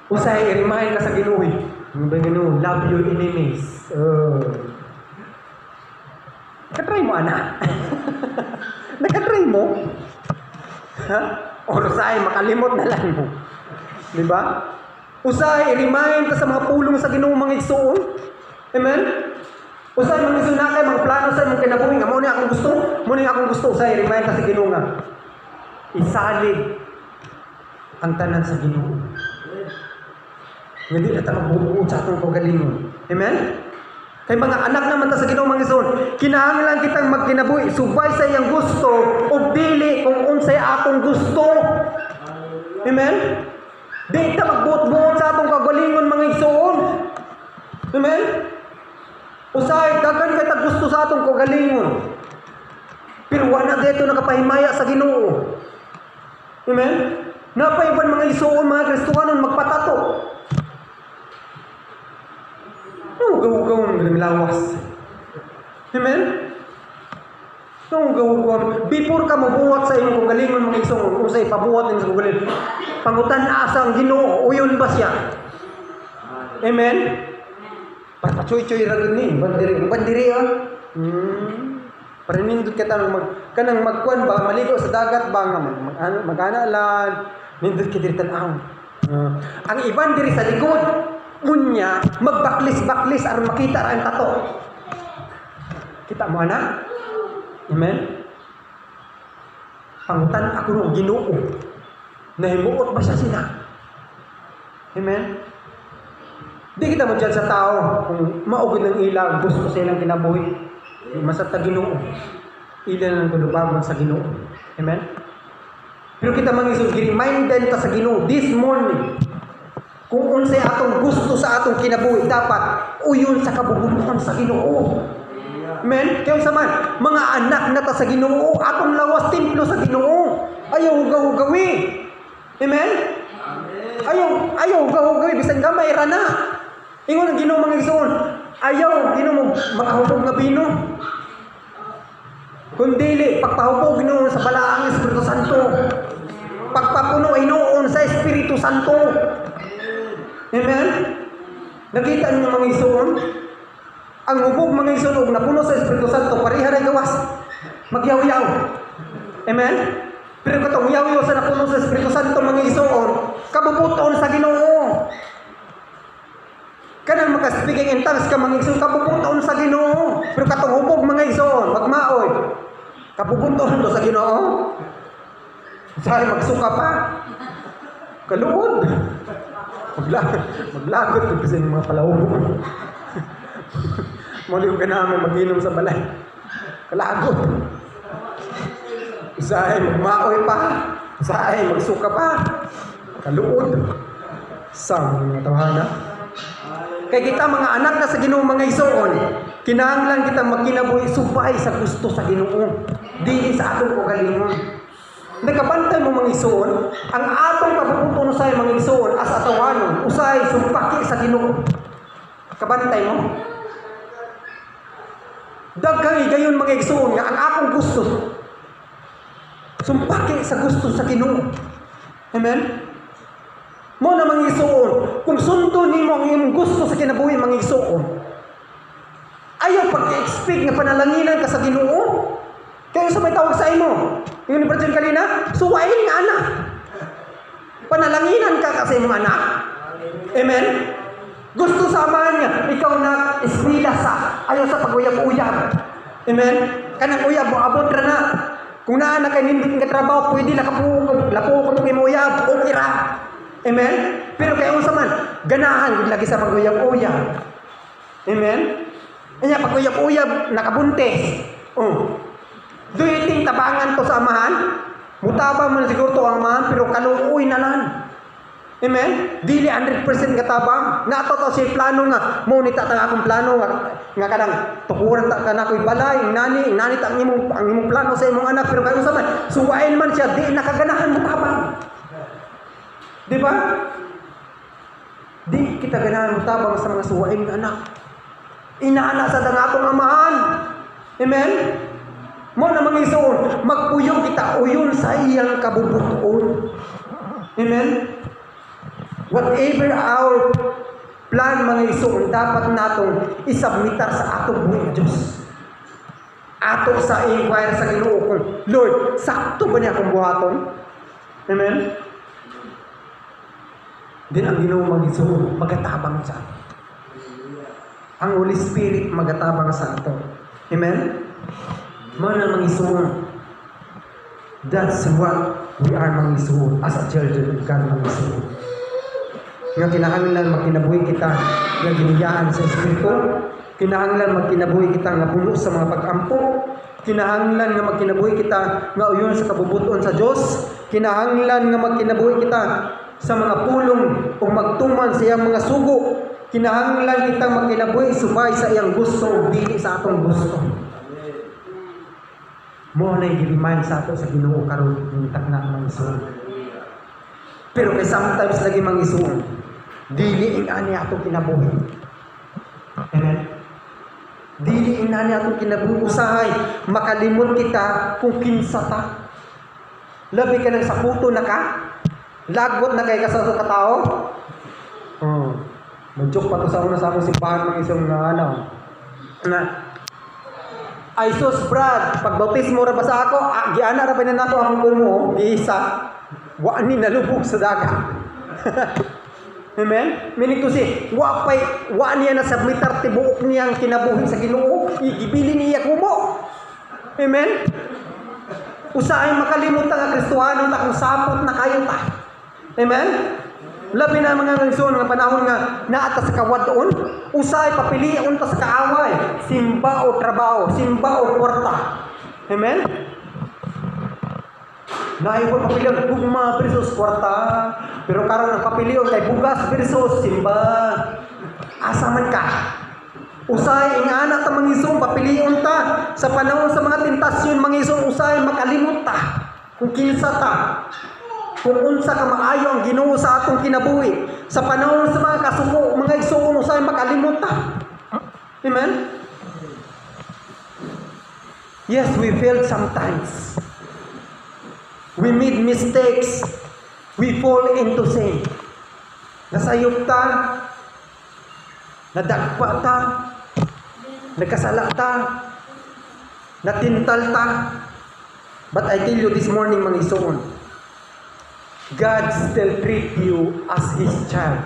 Usahay, i-remind ka sa Ginoo. Ano ba Ginoo? Love your enemies. Katry mo, anak. Nakatry mo? Ha? O usahay, makalimot na lang mo. Diba? Usahay, i-remind ka sa mga pulong sa Ginoo mga igsoon. Amen? Usahay, mga igsoon na kayo, mga plano sa mga kinabuhi nga. Muna akong gusto. Muna akong gusto. Usahay, i-remind ka sa Ginoo nga. Isalig ang tanan sa Ginoo. Hindi na tayo magbubuot sa atong kagalingon. Amen? Kay mga anak naman ta sa Ginoo mga igsoon, kinahanglan kitang magkinabuhi subay sa iyang gusto o dili kung unsay akong gusto. Amen? Di ta magbuot-buot sa atong kagalingon mga igsoon. Amen? Usay daghan kay ta gusto sa atong kagalingon. Pero wala dito nakapahimaya sa Ginoo. Amen? Napaiban mga igsoon, mga Kristohanon magpatato. Gaw-gaw ng lawas. Amen? Gaw-gaw. Before ka mabuhat sa iyong kagalingon mga igsoon, kung sa ipabuhat din sa kagalingon, pangutan na asa ang Ginoo, uyon ba siya? Amen? Papachoy-choy ra gud ni, bandiri ah. Parinindot ka kanang magkuan ba, maligo sa dagat ba nga magana lang, nindot ka diri tan-aw. Ang iban diri sa likod, unya magbaklis-baklis aron makita ra ang tato. Kita mo ana? Amen. Pangutan ako ng Ginoo. Nahimuot ba siya sila? Amen. Di kita mo dyan sa tao kung maugod ng ilaw, gusto silang kinabuhi. Masat sa Ginoo. Ilan ang kulubagon sa Ginoo. Amen. Pero kita mangisog gi-reminded ta sa Ginoo this morning. Kung unsay atong gusto sa atong kinabuhi, dapat uyon sa kabubuton sa Ginoo. Amen? Kaya sa man, mga anak na ta sa Ginoo, atong lawas templo sa Ginoo. Ayaw hugaw-hugawi. Amen? Ayaw hugaw-hugawi, bisan gamay ra na. Ingon ang Ginoo mga igsoon, ayaw Ginoo mo makahubog nga bino. Kung dili, pagpahubog Ginoo sa balaang Espiritu Santo. Pagpapuno ay noon sa Espiritu Santo. Amen? Nakita niyo mga igsoon? Ang hubog mga igsoon og napuno sa Espiritu Santo, pareha ray gawas. Magyaw-yaw. Amen? Pero katong yaw-yaw sa napuno sa Espiritu Santo mga igsoon, kabubuton sa Ginoo. Kanang maka-speaking in tongues ka mga igsoon, kabubuton sa Ginoo. Pero katong hubog mga igsoon, magmaoy. Kabubuton do sa Ginoo. Say magsuka pa. Kaluod. Maglagot kung kasi ng mga palahog. Muli ko ka namin mag-inom sa balay. Kalagot. Isahay magmaoy pa. Isahay magsuka pa. Kaluod. Sa mga tawhana. Kaya kita mga anak na sa Ginoo mga igsoon, kinahanglan kita magkinabuhi subay sa gusto sa Ginoo. Dili sa atong kagalingon. Nagkabantay mo mga igsoon, ang atong kabubuton usay mga igsoon as atawanon, usay sumpaki sa Ginoo. Kabantay mo? Daghang igayon mga igsoon nga ang akong gusto sumpaki sa gusto sa Ginoo. Amen? Mo na mangigsuon. Kung sundo nimo ang imong gusto sa kinabuhi mangigsuon. Ayaw pag-expect nga panalanginan ka sa Ginoo. Kaya sa may tawag sa imo. Yung Virgin kanina, suwain nga anak. Panalanginan ka kasi imong anak. Amen? Gusto sa amahan niya, ikaw na eskwela sa, ayaw sa pag-uyab-uyab. Amen? Kanang uyab mo, abot ra na. Kung naanak kay hindi ka trabaho, pwede lapo kung uyab, okay ra. Amen? Pero kaya sa man, ganahan, lagi sa pag-uyab-uyab. Amen? Kaya pag-uyab-uyab, nakabuntes. Do you think tabangan to sa amahan? Mutabang mo na siguro to ang amahan, pero kaluoy na lang. Amen? Dili 100% katabang. Nato to siya plano nga. Mo ni tatang akong plano nga kadang tukuran ta kana ko'y balay, nani ta ang imong plano sa imong anak, pero kayo sa man, suwain man siya, di nakaganahan mo tabang. Di ba? Di kita ganahan mo tabang sa mga suwain nga anak. Inaana sa dangatong amahan. Amen? Mo na mangisuon, magpuyong kita uyon sa iyang kabubuton. Amen? Whatever our plan mga isuon, dapat natong isubmitar sa atong buhay Diyos. Ato sa inquire sa Ginoo kung, Lord, sakto ba niya akong buhaton? Amen? Din ang Ginoo mag-isuon, magatabang sa ato. Ang Holy Spirit magatabang sa ato. Amen? Mana mag-isuon. That's what we are mag-isuon as a children of God mag-isuon. Nga kinahanglan magkinabuhi kita nga giniyahan sa Espiritu, kinahanglan magkinabuhi kita nga puno sa mga pag-ampo, kinahanglan nga magkinabuhi kita nga uyon sa kabubuton sa Dios, kinahanglan nga magkinabuhi kita sa mga pulong o magtuman sa iyang mga sugo, kinahanglan kitang magkinabuhi subay sa iyang gusto o dili sa atong gusto. Mo na i-remind sa ato sa Ginoo karon ng takna ng isuon. Pero kay sometimes lagi mang isuon, dili ing ani atong kinabuhi. Amen. Dili ing ani atong kinabuhi usahay makalimot kita kung kinsa ta. Labi ka nang saputo na ka? Lagot na kay kasado ka tao? Mag-joke pa to sa una sa among simbahan ng isang ano. Ay sus Brad, pagbautismo ra ba sa ako? Giana ra ba na nato ang kumo? Isa. Wa ni nalubog sa dagat. Amen? Meaning to say, wa niya na submitar tibuok niyang kinabuhi sa Ginoo, igibili niya kumo. Amen? Usahay makalimutan nga Kristohanon ta kung sapot na kayo ta. Amen? Labi na mga ngayson nga panahon nga naata sa kawadon, usahay papilion ta sa kaaway, simba o trabaho, simba o kwarta. Amen? Naiwan papilion, gugma versus kwarta. Pero karon ang papilion kay bugas versus simba. Asa man ka? Usay ing anak ta mangisong papilion ta sa panahon sa mga tentasyon mangisong usay makalimot ta kung kinsa ta. Kung unsa ka maayo ang Ginoo sa atong kinabuhi sa panahon sa mga kasuko, mga igsoon usay makalimot ta. Amen? Yes, we failed sometimes. We made mistakes. We fall into sin. Nasayop ta, nadagpa ta, nagkasala ta, natintal ta. But I tell you this morning, mga isuon, God still treat you as His child.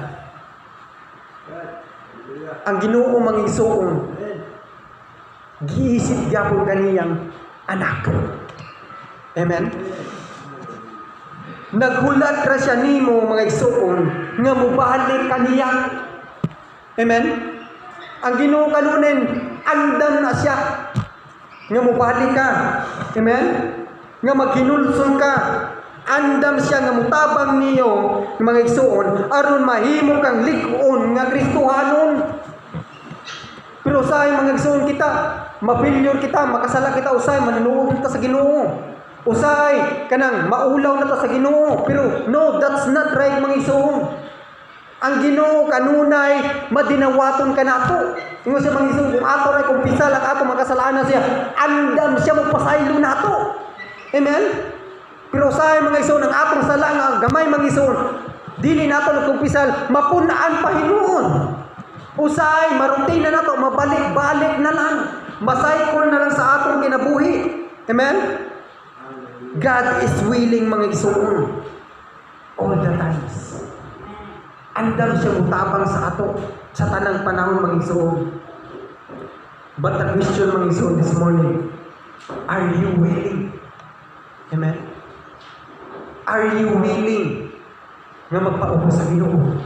Ang Ginoo mga isuon, giisip gyapon kaniyang anak. Amen? Naghulat ra siya nimo mga isuon nga mubalik kaniya. Amen? Ang Ginoo kanunen andam na siya nga mubalik ka. Amen? Nga maghinulson ka. Andam siya nga mutabang niyo mga isuon aron mahimo kang lig-on nga Kristohanon. Pero usay mga isuon kita, mapilyur kita, makasala kita usay manunuod kita sa Ginoo. Usay kanang maulaw na ta sa Ginoo, pero no, that's not right mga isuon. Ang Ginoo kanunay madinawaton ka nato. Ingon siya mga isuon, kung ato ray kung pisalak ato makasalanan siya, andam siya magpasaylo nato. Amen? Pero usahay mga igsoon, ang atong sala nga gamay mga igsoon, dili nato nagkumpisal mapunaan pa hinuon. Usahay marutina nato, mabalik-balik na lang, macycle na lang sa atong kinabuhi. Amen? God is willing mga igsoon all the times. Andam siya mutabang sa ato sa tanang panahon mga igsoon. But the question mga igsoon this morning, are you willing? Amen? Are you willing nga magpaupo sa Ginoo?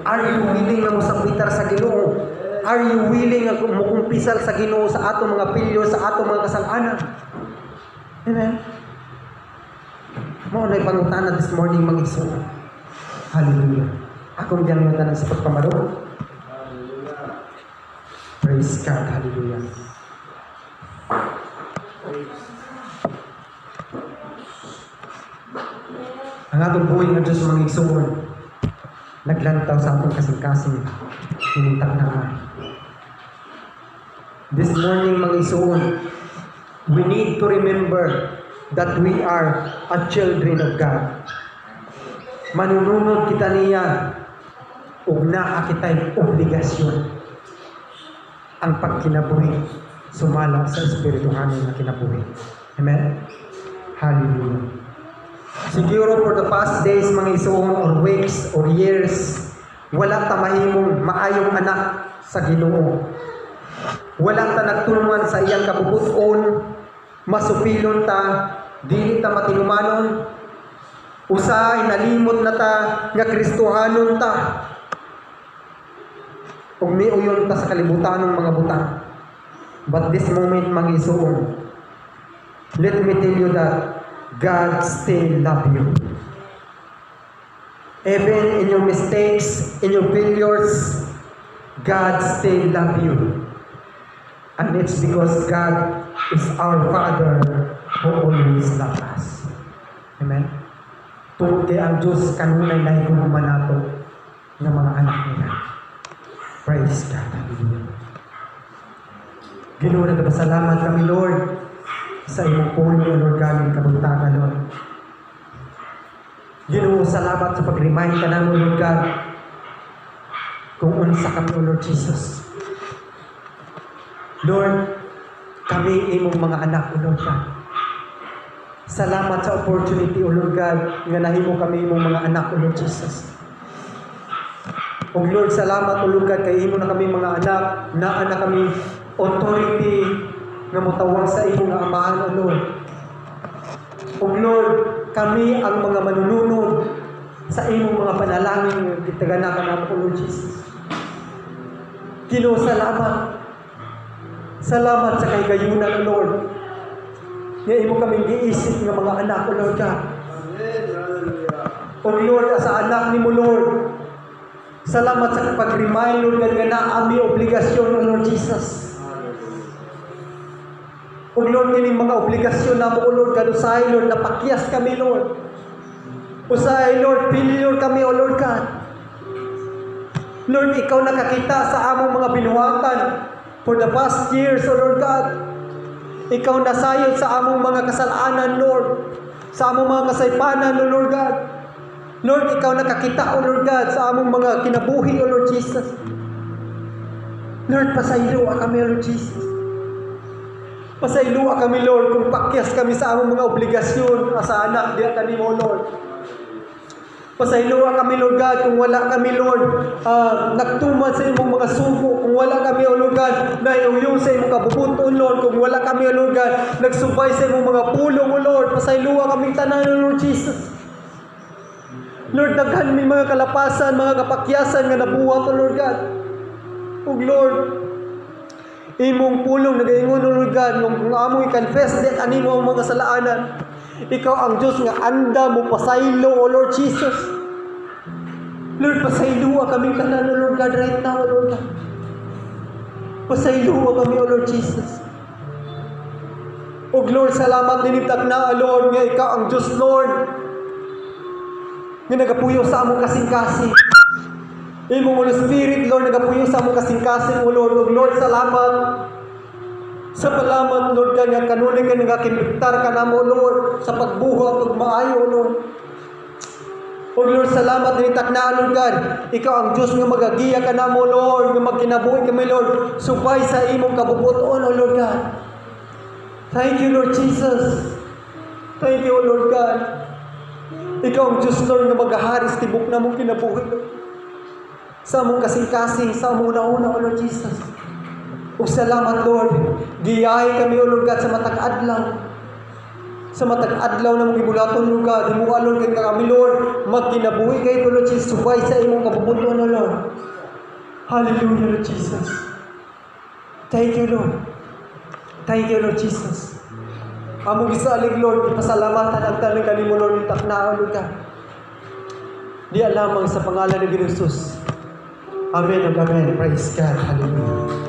Are you willing nga mosabitar sa Ginoo? Are you willing nga mukumpisal sa Ginoo sa atong mga pilyo, sa atong mga kasalanan? Amen? Mo na pangutana this morning mga igsoon. Hallelujah. Akong biyang nota ng sa pagpamaro. Praise God. Hallelujah. Ang atong buhay nga Diyos mga igsoon, naglantaw sa atong kasing-kasing hinintag na. This morning mga igsoon, we need to remember that we are a children of God. Manununod kita niya ug naa kitay obligasyon ang pagkinabuhi sumala sa espirituhanon na kinabuhi. Amen? Hallelujah. Siguro for the past days mga igsoon or weeks or years, wala ta mahimong maayong anak sa Ginoo. Wala ta nagtulungan sa iyang kabubuton, masupilon ta, dili ta matinumanon, usahay nalimot na ta nga Kristohanon ta. Ug miuyon ta sa kalibutan ng mga butang. But this moment mga igsoon, let me tell you that God still love you. Even in your mistakes, in your failures, God still love you. And it's because God is our Father who always loves us. Amen? Tungod kay ang Diyos kanunay na higuman nato ng mga anak niya. Praise God. Hallelujah. Ginoo, nagpasalamat kami, Lord, sa iyong puno, Lord God, ng kabuntakan, Lord. Ginoo, salamat sa pag-remind ka namin, Lord God, kung unsa kami, Lord Jesus. Lord, kami imong mga anak, O Lord God. Salamat sa opportunity, O Lord God, nga nahimo kami imong mga anak, O Lord Jesus. O Lord, salamat, O Lord God, kay imo na kami mga anak, naa na kami authority nga motawag sa imong amahan, O Lord. O Lord, kami ang mga manununod sa imong mga panalangin, gitaganakan namin, O Lord Jesus. Ginoo, salamat. Salamat sa kaygayunan, O Lord. Nga imo kaming giisip nga mga anak, O Lord God. O Lord, sa anak ni mo, Lord. Salamat sa pag-remind, Lord God, nga naami obligasyon, O Lord Jesus. O Lord, kining mga obligasyon na mo, O Lord God, usahay, Lord, napakyas kami, Lord. Usahay, Lord, failure kami, O Lord God. Lord, ikaw nakakita sa among mga binuhatan for the past years, O Lord God. Ikaw nasayod sa among mga kasalanan, Lord. Sa among mga kasaypanan, O Lord God. Lord, ikaw nakakita, O Lord God, sa among mga kinabuhi, O Lord Jesus. Lord, pasaylo kami, O Lord Jesus. Pasaylo kami, Lord, kung pakyas kami sa among mga obligasyon sa anak diya kanimo, Lord. Pasaylo kami, Lord God, kung wala kami, Lord, nagtumad sa imong mga sugo, kung wala kami, O Lord God, naiyong sa imong kabubuton, Lord, kung wala kami, O Lord God, nagsubay sa imong mga pulong, O Lord, pasaylo kaming tanan, O Lord Jesus. Lord, daghan may mga kalapasan, mga kapakyasan nga nabuhat, O Lord God. O Lord, imong pulong nagaingon, O Lord God, kung among i-confess that animo ang mga salaanan, ikaw ang Diyos nga anda mo pasaylo, O Lord Jesus. Lord, pasaylo kami tanan, O Lord God, right now, O Lord God. Pasaylo kami, O Lord Jesus. O Lord, salamat dinitag na, Lord, nga ikaw ang Diyos, Lord, nga nagapuyo sa among kasing-kasing. Imong Holy Spirit, Lord, nagapuyo sa among kasing-kasing, O Lord. O Lord, salamat Sa palaman, Lord, ka nga kanunay ka nga kimpiktar ka na mo, Lord, sa pagbuhat ug maayo, Lord. O Lord, salamat ni taknaan, Lord God. Ikaw ang Diyos nga magagiya ka na mo, Lord, nga magkinabuhi kami, Lord. Subay sa imong kabubuton, O Lord God. Thank you, Lord Jesus. Thank you, O Lord God. Ikaw ang Diyos, Lord, nga magaharis tibok na mong kinabuhi, Lord. Sa among kasing-kasing, sa among una-una, O Lord Jesus. O salamat, Lord. Giyahay kami, O Lord God, sa matag adlaw. Sa matag adlaw na mong gibulaton, Lord God. Himuha, Lord, kay kami, Lord. Magkinabuhi kayo, Lord Jesus. Subay sa imong kabubuton, O Lord. Hallelujah, Lord Jesus. Thank you, Lord. Thank you, Lord Jesus. Among gisalig, Lord, ipasalamatan ang tanang kanimo, Lord, yung taknaan, Lord God. Di lamang sa pangalan ni Jesus. Amen and amen. Praise God. Hallelujah.